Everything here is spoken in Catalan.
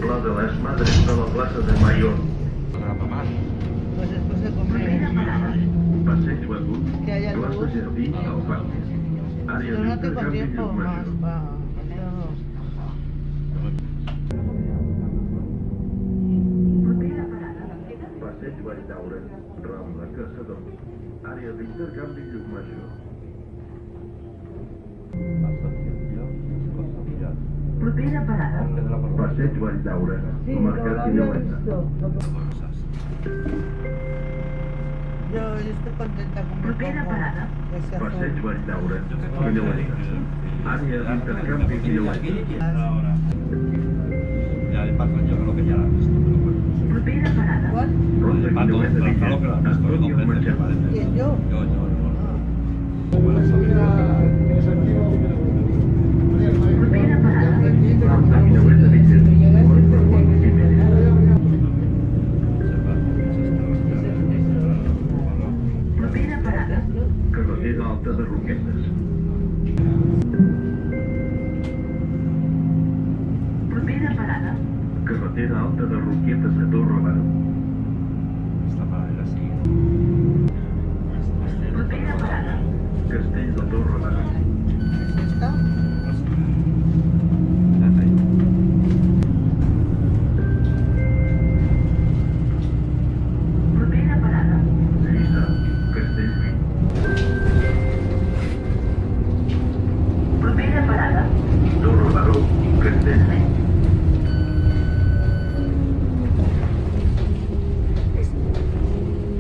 Pla de las Madres de la plaça de Mayor. Pues después de comer. Passeig Batut, Que haya plaça luz. Jardí, al Parque. Àrea Yo no tengo d'intercanvi tiempo más Llucmajor. para hacerlo. Passeig Valldaura, Rambla Caçador. Àrea d'intercanvi Llucmajor. Propera parada. Passeig Valldaura, Sí, lo Mercat había Guineueta. visto. Yo estoy contenta con mi Propera combo. parada. Ese Passeig azul. Valldaura, Guineueta. Àrea d'intercanvi Guineueta. Ya el patrón yo creo que ya la has visto, pero bueno. Propera parada. ¿Cuál? Ronda Pato, Guineueta claro que la has visto, Antonio dos veces, me Machado. parece. ¿Quién, yo? Yo. Ah. Bueno, Propera parada. Ronda Guineueta Villers, quart per 8 i media. Propera parada. Carretera Alta de Roquetes. Propera parada. Carretera Alta de Roquetes a Torre